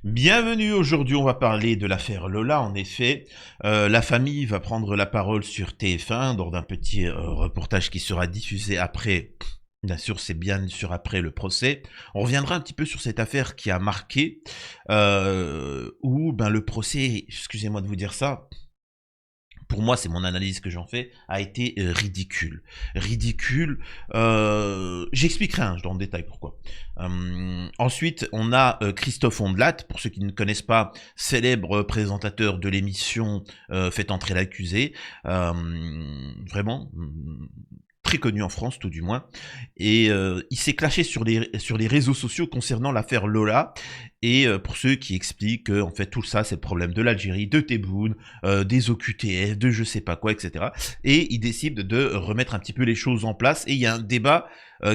Bienvenue, aujourd'hui on va parler de l'affaire Lola. En effet, la famille va prendre la parole sur TF1 lors d'un petit reportage qui sera diffusé après, bien sûr c'est bien sûr après le procès. On reviendra un petit peu sur cette affaire qui a marqué, où ben, le procès, excusez-moi de vous dire ça, pour moi, c'est mon analyse que j'en fais, a été ridicule. Ridicule, j'expliquerai dans le détail pourquoi. Ensuite, on a Christophe Ondelat, pour ceux qui ne connaissent pas, célèbre présentateur de l'émission Faites entrer l'accusé. Vraiment, très connu en France tout du moins, et il s'est clashé sur les réseaux sociaux concernant l'affaire Lola, et pour ceux qui expliquent que en fait tout ça c'est le problème de l'Algérie, de Tebboune, des OQTF, de je sais pas quoi, etc. Et il décide de remettre un petit peu les choses en place, et il y a un débat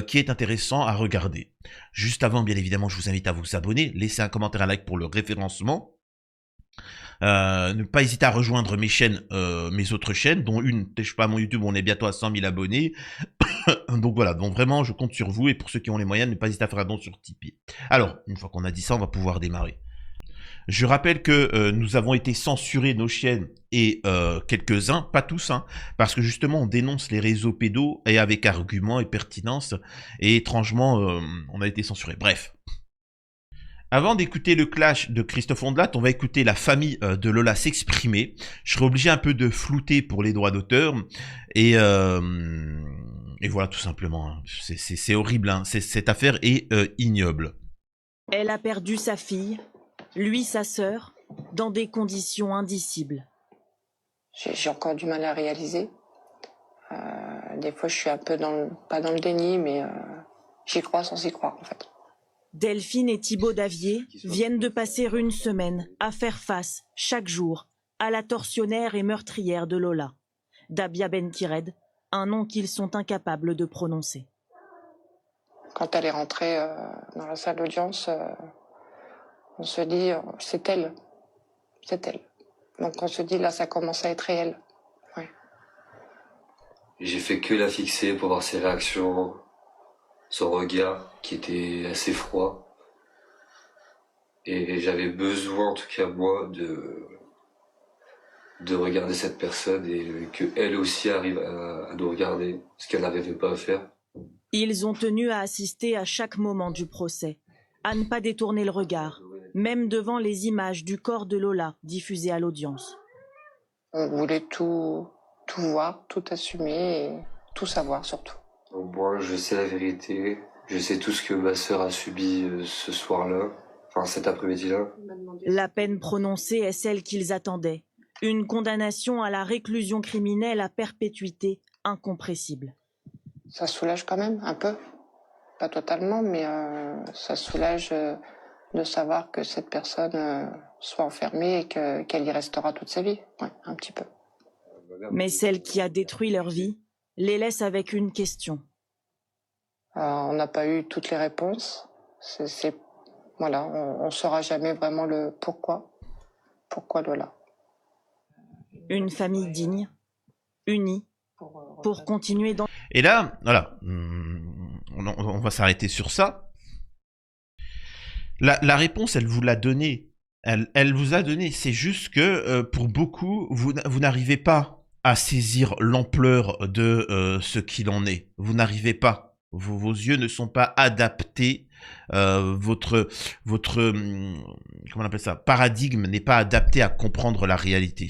qui est intéressant à regarder. Juste avant, bien évidemment, je vous invite à vous abonner, laisser un commentaire, un like pour le référencement. Ne pas hésiter à rejoindre mes chaînes, mes autres chaînes, dont une, je sais pas, mon YouTube, on est bientôt à 100 000 abonnés. Donc voilà, donc vraiment, je compte sur vous, et pour ceux qui ont les moyens, ne pas hésiter à faire un don sur Tipeee. Alors, une fois qu'on a dit ça, on va pouvoir démarrer. Je rappelle que nous avons été censurés nos chaînes, et quelques-uns, pas tous, hein, parce que justement on dénonce les réseaux pédos, et avec argument et pertinence, et étrangement, on a été censurés. Bref. Avant d'écouter le clash de Christophe Ondelat, on va écouter la famille de Lola s'exprimer. Je serai obligé un peu de flouter pour les droits d'auteur. Et voilà, tout simplement. Hein. C'est horrible. Hein. Cette affaire est ignoble. Elle a perdu sa fille, lui sa sœur, dans des conditions indicibles. J'ai encore du mal à réaliser. Des fois, je suis un peu pas dans le déni, mais j'y crois sans y croire, en fait. Delphine et Thibaut Davier viennent de passer une semaine à faire face, chaque jour, à la tortionnaire et meurtrière de Lola, Dabia Benkired, un nom qu'ils sont incapables de prononcer. Quand elle est rentrée dans la salle d'audience, on se dit, c'est elle. C'est elle. Donc on se dit, là, ça commence à être réel. Ouais. J'ai fait que la fixer pour voir ses réactions, son regard qui était assez froid. Et j'avais besoin, en tout cas moi, de regarder cette personne et qu'elle aussi arrive à nous regarder, ce qu'elle n'arrivait pas à faire. Ils ont tenu à assister à chaque moment du procès, à ne pas détourner le regard, même devant les images du corps de Lola diffusées à l'audience. On voulait tout voir, tout assumer et tout savoir surtout. Au moins, je sais la vérité, je sais tout ce que ma sœur a subi ce soir-là, enfin cet après-midi-là. La peine prononcée est celle qu'ils attendaient, une condamnation à la réclusion criminelle à perpétuité incompressible. Ça soulage quand même, un peu. Pas totalement, mais ça soulage de savoir que cette personne soit enfermée et qu'elle y restera toute sa vie. Ouais, un petit peu. Mais celle qui a détruit leur vie les laisse avec une question. On n'a pas eu toutes les réponses. Voilà, on ne saura jamais vraiment le pourquoi. Pourquoi Lola. Une famille digne, unie, pour continuer dans... Et là, voilà, on va s'arrêter sur ça. La réponse, elle vous l'a donnée. Elle vous a donné. C'est juste que pour beaucoup, vous n'arrivez pas à saisir l'ampleur de ce qu'il en est. Vous n'arrivez pas. Vos yeux ne sont pas adaptés. Votre comment on appelle ça, paradigme n'est pas adapté à comprendre la réalité.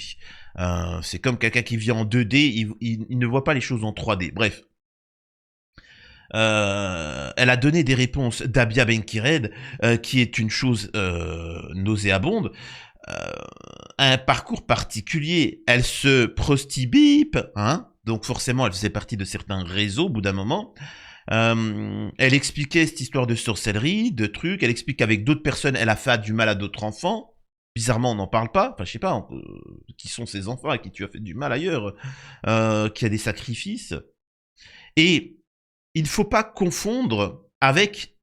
C'est comme quelqu'un qui vit en 2D, il ne voit pas les choses en 3D. Bref. Elle a donné des réponses d'Abia Benkired, qui est une chose nauséabonde. Un parcours particulier. Elle se prostibip, hein, donc forcément elle faisait partie de certains réseaux au bout d'un moment. Elle expliquait cette histoire de sorcellerie, de trucs. Elle explique qu'avec d'autres personnes, elle a fait du mal à d'autres enfants. Bizarrement, on n'en parle pas. Enfin, je sais pas, qui sont ces enfants à qui tu as fait du mal ailleurs, qui a des sacrifices. Et il faut pas confondre avec,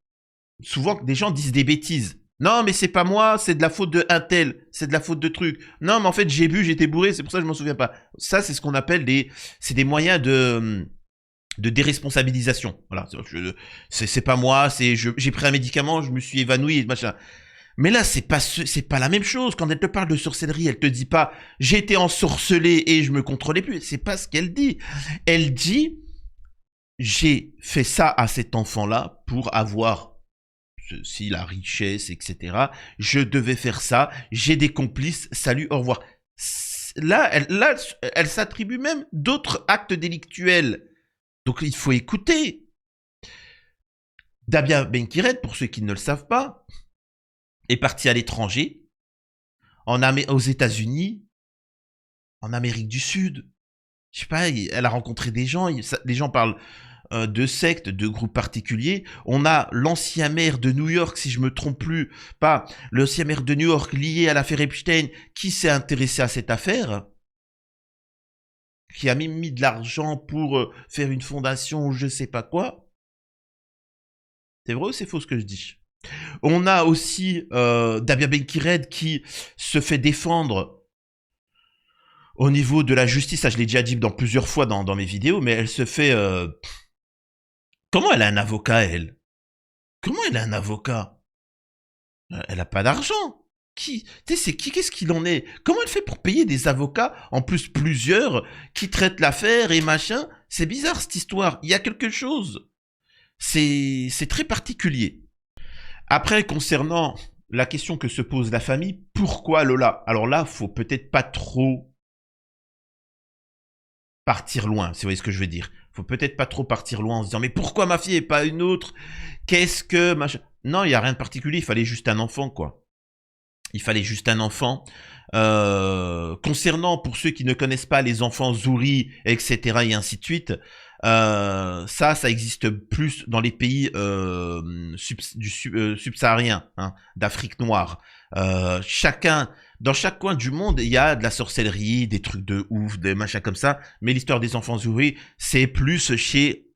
souvent des gens disent des bêtises. Non, mais c'est pas moi, c'est de la faute de un tel, c'est de la faute de truc. Non, mais en fait, j'ai bu, j'étais bourré, c'est pour ça que je m'en souviens pas. Ça, c'est ce qu'on appelle c'est des moyens de déresponsabilisation. Voilà, c'est pas moi, j'ai pris un médicament, je me suis évanoui, machin. Mais là, c'est pas la même chose. Quand elle te parle de sorcellerie, elle te dit pas j'ai été ensorcelée et je me contrôlais plus. C'est pas ce qu'elle dit. Elle dit j'ai fait ça à cet enfant-là pour avoir ceci, la richesse, etc. Je devais faire ça. J'ai des complices. Salut, au revoir. Là, elle s'attribue même d'autres actes délictuels. Donc, il faut écouter. Dabia Benkired, pour ceux qui ne le savent pas, est partie à l'étranger, aux États-Unis, en Amérique du Sud. Je sais pas, elle a rencontré des gens. Les gens parlent de sectes, de groupes particuliers. On a l'ancien maire de New York, si je me trompe plus, pas l'ancien maire de New York lié à l'affaire Epstein, qui s'est intéressé à cette affaire, qui a même mis de l'argent pour faire une fondation ou je sais pas quoi. C'est vrai ou c'est faux ce que je dis? On a aussi Dabia Benkired qui se fait défendre au niveau de la justice. Ça, je l'ai déjà dit dans plusieurs fois dans mes vidéos, mais elle se fait... Comment elle a un avocat, elle? Comment elle a un avocat? Elle a pas d'argent. Qui? Tu sais, c'est qui? Qu'est-ce qu'il en est? Comment elle fait pour payer des avocats, en plus plusieurs, qui traitent l'affaire et machin? C'est bizarre cette histoire. Il y a quelque chose. C'est très particulier. Après, concernant la question que se pose la famille, pourquoi Lola? Alors là, faut peut-être pas trop partir loin, si vous voyez ce que je veux dire. Faut peut-être pas trop partir loin en se disant mais pourquoi ma fille et pas une autre? Qu'est-ce que machin? Non, il y a rien de particulier, il fallait juste un enfant, quoi. Il fallait juste un enfant. Concernant, pour ceux qui ne connaissent pas les enfants Zouri, etc. et ainsi de suite, ça existe plus dans les pays subsahariens, hein, d'Afrique noire. Dans chaque coin du monde, il y a de la sorcellerie, des trucs de ouf, des machins comme ça. Mais l'histoire des enfants Zouri, c'est plus chez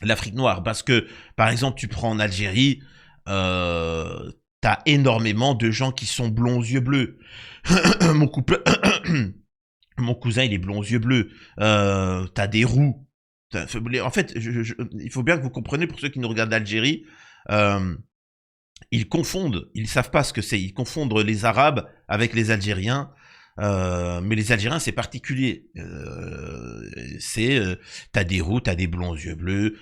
l'Afrique noire. Parce que, par exemple, tu prends en Algérie, t'as énormément de gens qui sont blonds aux yeux bleus. Mon cousin, il est blond aux yeux bleus. T'as des roux. En fait, il faut bien que vous compreniez, pour ceux qui nous regardent d'Algérie, ils confondent, ils savent pas ce que c'est. Ils confondent les Arabes avec les Algériens. Mais les Algériens, c'est particulier. T'as des roux, t'as des blonds aux yeux bleus.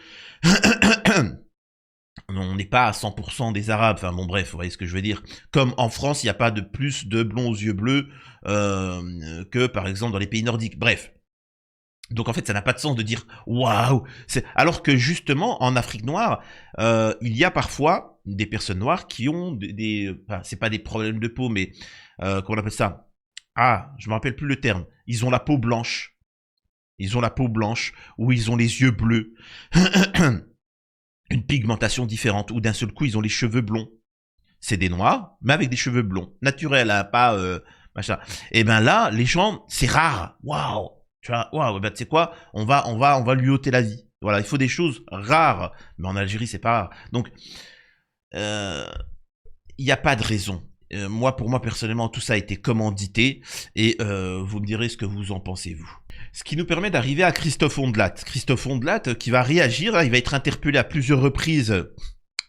On n'est pas à 100% des Arabes. Enfin bon, bref, vous voyez ce que je veux dire. Comme en France, il n'y a pas de plus de blonds aux yeux bleus que, par exemple, dans les pays nordiques. Bref. Donc en fait, ça n'a pas de sens de dire waouh. Alors que justement, en Afrique noire, il y a parfois des personnes noires qui ont enfin, c'est pas des problèmes de peau, mais comment on appelle ça? Ah, je me rappelle plus le terme. Ils ont la peau blanche. Ils ont la peau blanche ou ils ont les yeux bleus. Une pigmentation différente, ou d'un seul coup, ils ont les cheveux blonds. C'est des noirs, mais avec des cheveux blonds. Naturels, hein, pas machin. Et ben là, les gens, c'est rare. Waouh. Tu vois, waouh, ben tu sais quoi, on va lui ôter la vie. Voilà, il faut des choses rares. Mais en Algérie, c'est pas rare. Donc, il n'y a pas de raison. Pour moi, personnellement, tout ça a été commandité. Et vous me direz ce que vous en pensez, vous. Ce qui nous permet d'arriver à Christophe Ondelat. Christophe Ondelat qui va réagir, il va être interpellé à plusieurs reprises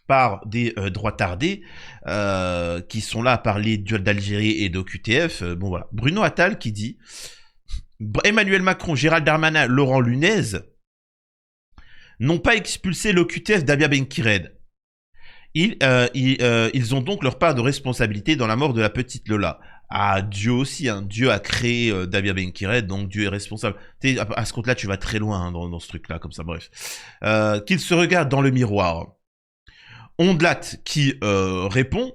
par des droitards qui sont là à parler d'Algérie et d'OQTF. Bon voilà. Bruno Attal qui dit Emmanuel Macron, Gérald Darmanin, Laurent Nunez n'ont pas expulsé l'OQTF d'Abia Benkired. Ils ont donc leur part de responsabilité dans la mort de la petite Lola. Ah, Dieu aussi, hein. Dieu a créé Dabia Benkired, donc Dieu est responsable. À ce compte-là, tu vas très loin hein, dans ce truc-là, comme ça, bref. Qu'il se regarde dans le miroir. Ondelat qui répond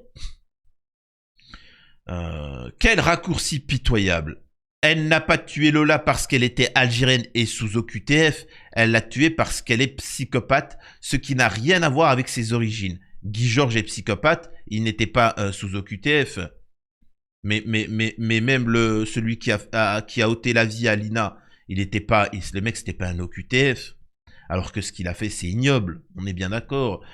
quel raccourci pitoyable. Elle n'a pas tué Lola parce qu'elle était algérienne et sous OQTF, elle l'a tuée parce qu'elle est psychopathe, ce qui n'a rien à voir avec ses origines. Guy Georges est psychopathe, il n'était pas sous OQTF. Mais même celui qui a ôté la vie à Lina, le mec c'était pas un OQTF. Alors que ce qu'il a fait c'est ignoble, on est bien d'accord.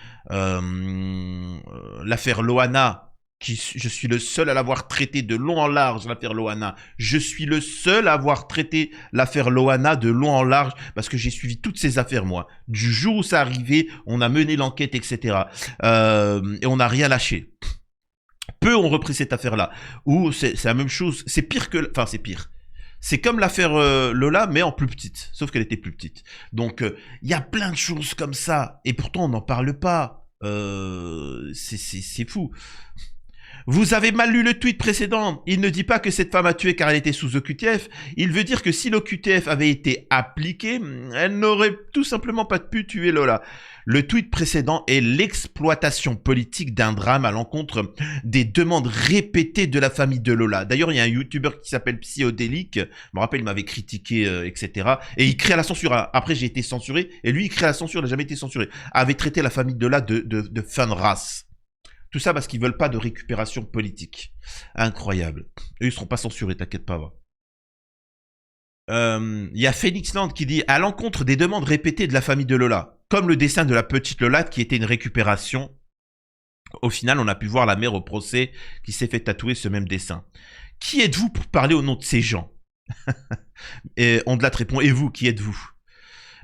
L'affaire Loana, je suis le seul à l'avoir traité de long en large, l'affaire Loana. Je suis le seul à avoir traité l'affaire Loana de long en large parce que j'ai suivi toutes ces affaires moi. Du jour où ça arrivait, on a mené l'enquête, etc. Et on n'a rien lâché. Peu ont repris cette affaire-là. Ou c'est la même chose. C'est pire que... Enfin, c'est pire. C'est comme l'affaire Lola, mais en plus petite. Sauf qu'elle était plus petite. Donc, il y a plein de choses comme ça. Et pourtant, on n'en parle pas. C'est fou. Vous avez mal lu le tweet précédent. Il ne dit pas que cette femme a tué car elle était sous OQTF. Il veut dire que si l'OQTF avait été appliqué, elle n'aurait tout simplement pas pu tuer Lola. Le tweet précédent est l'exploitation politique d'un drame à l'encontre des demandes répétées de la famille de Lola. D'ailleurs, il y a un youtubeur qui s'appelle Psyodélique. Je me rappelle, il m'avait critiqué, etc. Et il crie à la censure. Après, j'ai été censuré. Et lui, il crie à la censure. Il n'a jamais été censuré. Avait traité la famille de Lola de fin de race. Tout ça parce qu'ils veulent pas de récupération politique. Incroyable. Eux, ils seront pas censurés, t'inquiète pas. Il y a Phoenix Land qui dit « À l'encontre des demandes répétées de la famille de Lola, comme le dessin de la petite Lola qui était une récupération, au final, on a pu voir la mère au procès qui s'est fait tatouer ce même dessin. Qui êtes-vous pour parler au nom de ces gens ?» Et Ondelat répond « Et vous, qui êtes-vous »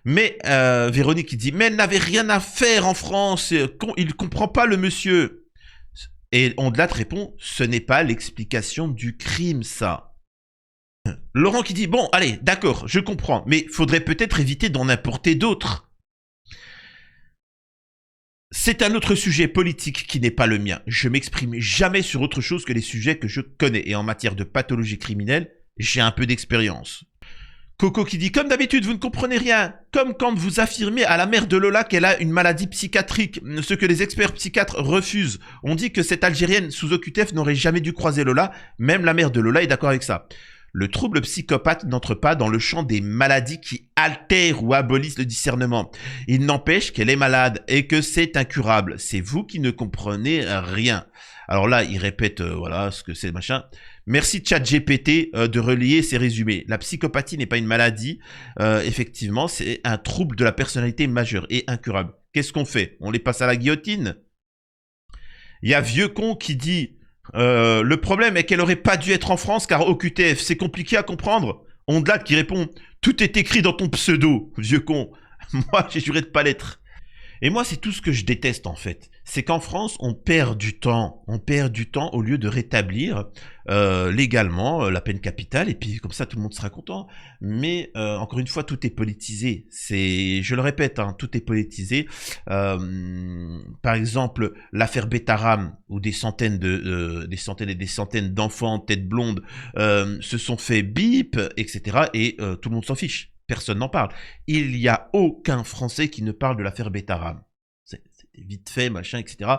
Mais Véronique qui dit « Mais elle n'avait rien à faire en France, il comprend pas le monsieur ». Et Ondelat répond « Ce n'est pas l'explication du crime, ça ». Laurent qui dit « Bon, allez, d'accord, je comprends, mais faudrait peut-être éviter d'en importer d'autres. » C'est un autre sujet politique qui n'est pas le mien. Je m'exprime jamais sur autre chose que les sujets que je connais. Et en matière de pathologie criminelle, j'ai un peu d'expérience. Coco qui dit « Comme d'habitude, vous ne comprenez rien. Comme quand vous affirmez à la mère de Lola qu'elle a une maladie psychiatrique, ce que les experts psychiatres refusent. On dit que cette Algérienne sous OQTF n'aurait jamais dû croiser Lola. Même la mère de Lola est d'accord avec ça. Le trouble psychopathe n'entre pas dans le champ des maladies qui altèrent ou abolissent le discernement. Il n'empêche qu'elle est malade et que c'est incurable. C'est vous qui ne comprenez rien. » Alors là, il répète, voilà, ce que c'est, machin. Merci ChatGPT de relier ces résumés. La psychopathie n'est pas une maladie. Effectivement, c'est un trouble de la personnalité majeure et incurable. Qu'est-ce qu'on fait? On les passe à la guillotine? Il y a Vieux Con qui dit le problème est qu'elle aurait pas dû être en France car OQTF, c'est compliqué à comprendre. Ondelat qui répond tout est écrit dans ton pseudo, vieux con. Moi, j'ai juré de pas l'être. Et moi, c'est tout ce que je déteste en fait. C'est qu'en France, on perd du temps. On perd du temps au lieu de rétablir légalement la peine capitale. Et puis comme ça, tout le monde sera content. Mais encore une fois, tout est politisé. Je le répète, hein, tout est politisé. Par exemple, l'affaire Betaram, où des centaines et des centaines d'enfants tête blonde se sont fait bip, etc. Et tout le monde s'en fiche. Personne n'en parle. Il n'y a aucun Français qui ne parle de l'affaire Betaram. C'était vite fait, machin, etc.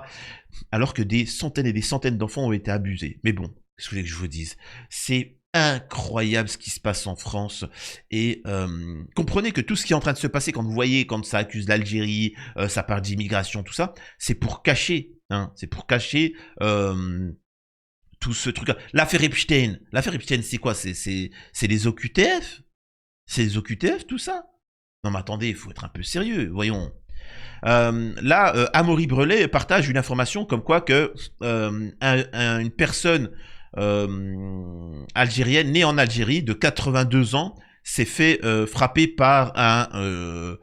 Alors que des centaines et des centaines d'enfants ont été abusés. Mais bon, qu'est-ce que vous voulez que je vous dise? C'est incroyable ce qui se passe en France. Et comprenez que tout ce qui est en train de se passer, quand vous voyez, quand ça accuse l'Algérie, ça parle d'immigration, tout ça, c'est pour cacher. Hein, c'est pour cacher... tout ce truc-là. L'affaire Epstein. L'affaire Epstein, c'est quoi? C'est les OQTF? C'est les OQTF, tout ça? Non mais attendez, il faut être un peu sérieux, voyons. Là, Amaury Brelet partage une information comme quoi que une personne algérienne née en Algérie de 82 ans s'est fait frapper par un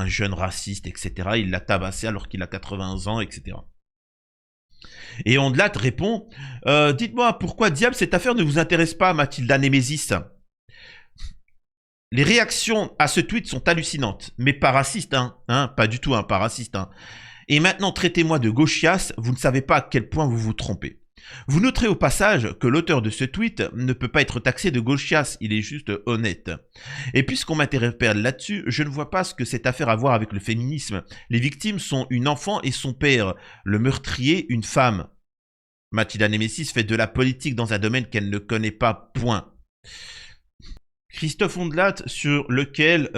jeune raciste, etc. Il l'a tabassé alors qu'il a 80 ans, etc. Et Ondelat répond dites-moi, pourquoi diable cette affaire ne vous intéresse pas, Mathilda Némésis? Les réactions à ce tweet sont hallucinantes, mais pas racistes, hein, pas du tout, hein, pas racistes, hein. Et maintenant, traitez-moi de gauchias, vous ne savez pas à quel point vous vous trompez. Vous noterez au passage que l'auteur de ce tweet ne peut pas être taxé de gauchias, il est juste honnête. Et puisqu'on m'interpelle là-dessus, je ne vois pas ce que cette affaire a à voir avec le féminisme. Les victimes sont une enfant et son père, le meurtrier, une femme. Mathilda Némésis fait de la politique dans un domaine qu'elle ne connaît pas, point. Christophe Ondelat, sur lequel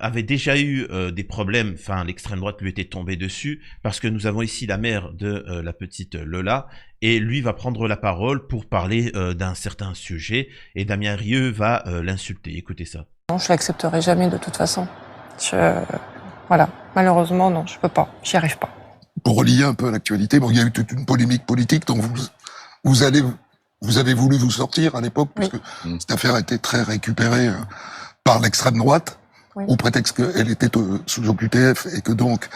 avait déjà eu des problèmes, enfin l'extrême droite lui était tombée dessus, parce que nous avons ici la mère de la petite Lola, et lui va prendre la parole pour parler d'un certain sujet, et Damien Rieu va l'insulter. Écoutez ça. Non, je l'accepterai jamais de toute façon. Voilà, malheureusement, non, je peux pas, j'y arrive pas. Pour relier un peu à l'actualité, bon, il y a eu toute une polémique politique dont vous avez voulu vous sortir à l'époque, Oui. parce que cette affaire a été très récupérée par l'extrême droite. Oui. au prétexte qu'elle était sous OQTF et que donc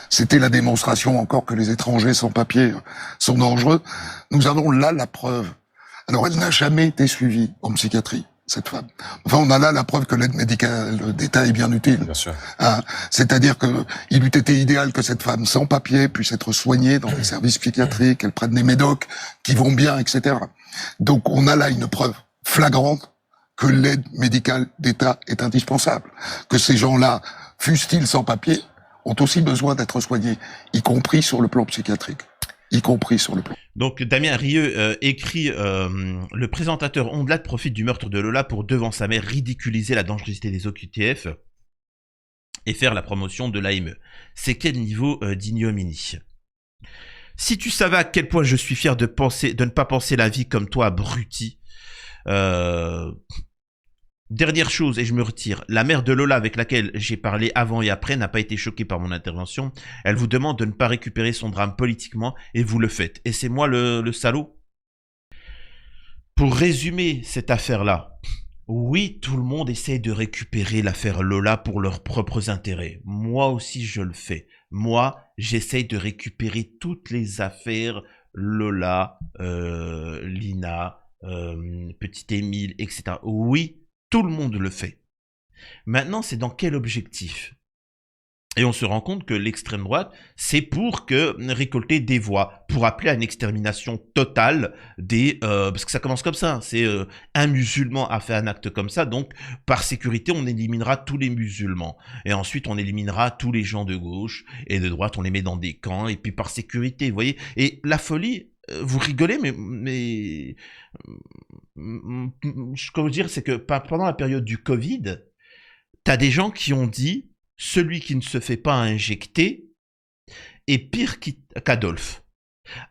c'était la démonstration encore que les étrangers sans papier sont dangereux. Nous avons là la preuve. Alors elle n'a jamais été suivie en psychiatrie, cette femme. Enfin, on a là la preuve que l'aide médicale d'État est bien utile. Bien sûr. Hein, c'est-à-dire que il eût été idéal que cette femme sans papier puisse être soignée dans les services psychiatriques, qu'elle prenne des médocs qui vont bien, etc. Donc on a là une preuve flagrante que l'aide médicale d'État est indispensable, que ces gens-là, fussent-ils sans papier, ont aussi besoin d'être soignés, y compris sur le plan psychiatrique. Y compris sur le plan. Donc Damien Rieu écrit le présentateur Ondelat profite du meurtre de Lola pour, devant sa mère, ridiculiser la dangerosité des OQTF et faire la promotion de l'AME. C'est quel niveau d'ignominie? Si tu savais à quel point je suis fier de ne pas penser la vie comme toi, abruti. Dernière chose, et je me retire. La mère de Lola avec laquelle j'ai parlé avant et après n'a pas été choquée par mon intervention. Elle vous demande de ne pas récupérer son drame politiquement et vous le faites. Et c'est moi le salaud? Pour résumer cette affaire-là, oui, tout le monde essaie de récupérer l'affaire Lola pour leurs propres intérêts. Moi aussi, je le fais. Moi, j'essaie de récupérer toutes les affaires Lola, Lina, Petit Émile, etc. Oui, tout le monde le fait. Maintenant, c'est dans quel objectif? Et on se rend compte que l'extrême droite, c'est pour récolter des voix, pour appeler à une extermination totale des... parce que ça commence comme ça, c'est un musulman a fait un acte comme ça, donc par sécurité, on éliminera tous les musulmans. Et ensuite, on éliminera tous les gens de gauche et de droite, on les met dans des camps, et puis par sécurité, vous voyez. Et la folie... Vous rigolez, mais comment dire, c'est que pendant la période du Covid, t'as des gens qui ont dit celui qui ne se fait pas injecter est pire qu'Adolphe.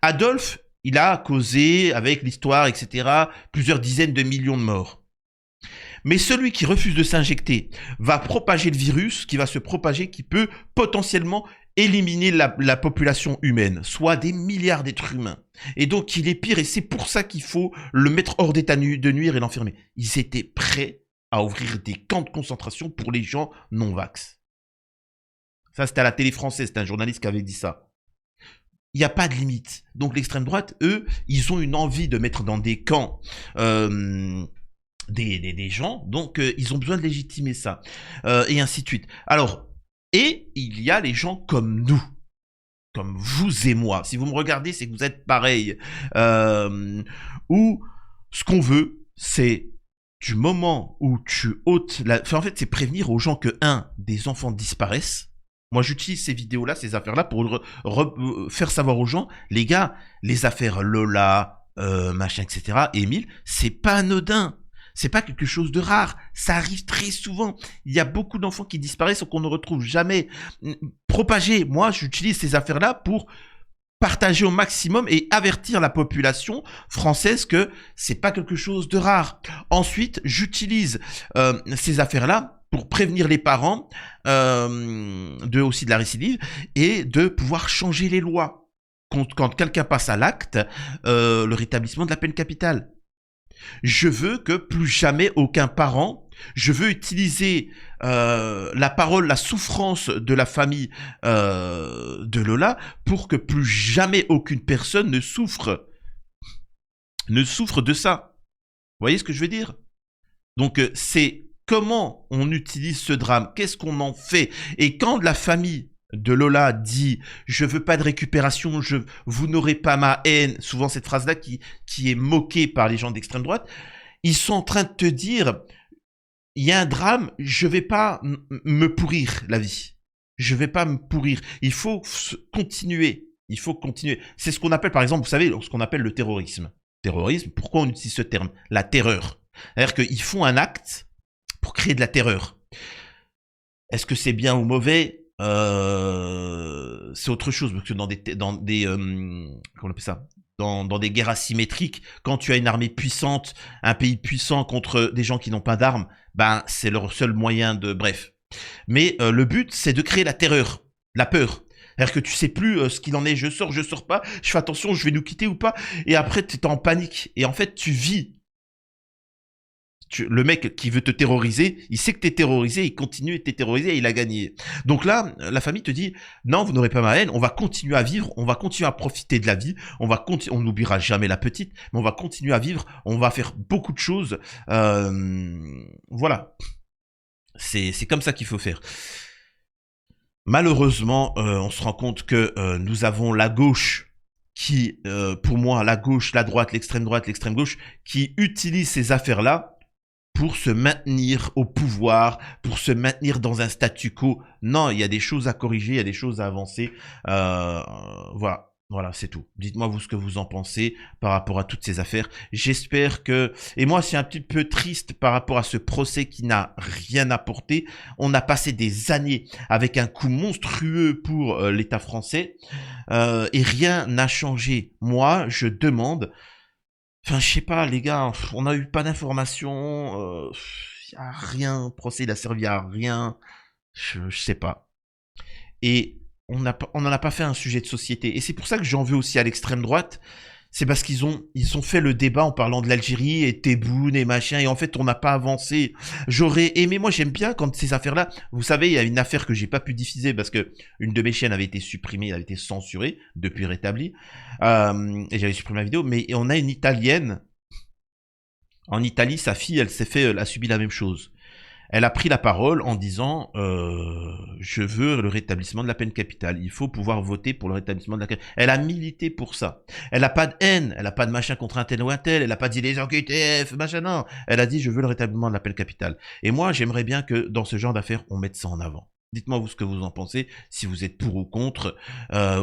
Adolphe, il a causé, avec l'histoire, etc., plusieurs dizaines de millions de morts. Mais celui qui refuse de s'injecter va propager le virus, qui va se propager, qui peut potentiellement éliminer la population humaine, soit des milliards d'êtres humains. Et donc, il est pire, et c'est pour ça qu'il faut le mettre hors d'état de nuire et l'enfermer. Ils étaient prêts à ouvrir des camps de concentration pour les gens non-vax. Ça, c'était à la télé française, c'était un journaliste qui avait dit ça. Il n'y a pas de limite. Donc, l'extrême droite, eux, ils ont une envie de mettre dans des camps... des gens, donc ils ont besoin de légitimer ça, et ainsi de suite. Alors, et il y a les gens comme nous, comme vous et moi. Si vous me regardez, c'est que vous êtes pareil. Où ce qu'on veut, c'est du moment où tu ôtes la... Enfin, en fait, c'est prévenir aux gens que, des enfants disparaissent. Moi, j'utilise ces vidéos-là, ces affaires-là, pour faire savoir aux gens, les gars, les affaires Lola, machin, etc., Émile, c'est pas anodin. C'est pas quelque chose de rare. Ça arrive très souvent. Il y a beaucoup d'enfants qui disparaissent ou qu'on ne retrouve jamais. Propager. Moi, j'utilise ces affaires-là pour partager au maximum et avertir la population française que c'est pas quelque chose de rare. Ensuite, j'utilise ces affaires-là pour prévenir les parents aussi de la récidive et de pouvoir changer les lois. Quand quelqu'un passe à l'acte, le rétablissement de la peine capitale. Je veux que plus jamais aucun parent, je veux utiliser la parole, la souffrance de la famille de Lola pour que plus jamais aucune personne ne souffre de ça. Vous voyez ce que je veux dire? Donc c'est comment on utilise ce drame, qu'est-ce qu'on en fait? Et quand la famille de Lola dit « Je veux pas de récupération, vous n'aurez pas ma haine », souvent cette phrase-là qui est moquée par les gens d'extrême droite, ils sont en train de te dire « Il y a un drame, je vais pas me pourrir la vie. Je vais pas me pourrir. Il faut continuer. Il faut continuer. » C'est ce qu'on appelle, par exemple, vous savez, ce qu'on appelle le terrorisme. Terrorisme, pourquoi on utilise ce terme? La terreur. C'est-à-dire qu'ils font un acte pour créer de la terreur. Est-ce que c'est bien ou mauvais? C'est autre chose, parce que dans des comment on appelle ça, dans des guerres asymétriques, quand tu as une armée puissante, un pays puissant contre des gens qui n'ont pas d'armes, ben c'est leur seul moyen de... Bref. Mais le but, c'est de créer la terreur, la peur. C'est-à-dire que tu sais plus ce qu'il en est, je sors pas, je fais attention, je vais nous quitter ou pas, et après tu es en panique, et en fait tu vis Le mec qui veut te terroriser, il sait que t'es terrorisé, il continue de te terroriser et il a gagné. Donc là, la famille te dit, non, vous n'aurez pas ma haine, on va continuer à vivre, on va continuer à profiter de la vie, on n'oubliera jamais la petite, mais on va continuer à vivre, on va faire beaucoup de choses. Voilà. C'est comme ça qu'il faut faire. Malheureusement, on se rend compte que nous avons la gauche qui, pour moi, la gauche, la droite, l'extrême gauche, qui utilise ces affaires-là pour se maintenir au pouvoir, pour se maintenir dans un statu quo. Non, il y a des choses à corriger, il y a des choses à avancer. Voilà. Voilà, c'est tout. Dites-moi vous ce que vous en pensez par rapport à toutes ces affaires. J'espère que... Et moi, c'est un petit peu triste par rapport à ce procès qui n'a rien apporté. On a passé des années avec un coût monstrueux pour l'État français et rien n'a changé. Moi, je demande... Enfin, je sais pas, les gars, on n'a eu pas d'informations, y a rien, le procès il a servi à rien, je sais pas. Et on n'en a pas fait un sujet de société. Et c'est pour ça que j'en veux aussi à l'extrême droite. C'est parce qu'ils ont fait le débat en parlant de l'Algérie et Tebboune et machin. Et en fait, on n'a pas avancé. J'aurais aimé, moi j'aime bien quand ces affaires-là, vous savez, il y a une affaire que j'ai pas pu diffuser parce que une de mes chaînes avait été supprimée, elle avait été censurée, depuis rétablie. Et j'avais supprimé la vidéo. Mais on a une Italienne. En Italie, sa fille, elle a subi la même chose. Elle a pris la parole en disant je veux le rétablissement de la peine capitale. Il faut pouvoir voter pour le rétablissement de la peine. Elle a milité pour ça. Elle n'a pas de haine, elle n'a pas de machin contre un tel ou un tel, elle n'a pas dit les enquêtés, machin, non. Elle a dit je veux le rétablissement de la peine capitale. Et moi, j'aimerais bien que dans ce genre d'affaires, on mette ça en avant. Dites-moi vous ce que vous en pensez, si vous êtes pour ou contre,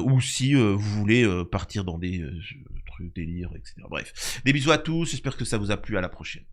ou si vous voulez partir dans des trucs, délires, etc. Bref, des bisous à tous, j'espère que ça vous a plu, à la prochaine.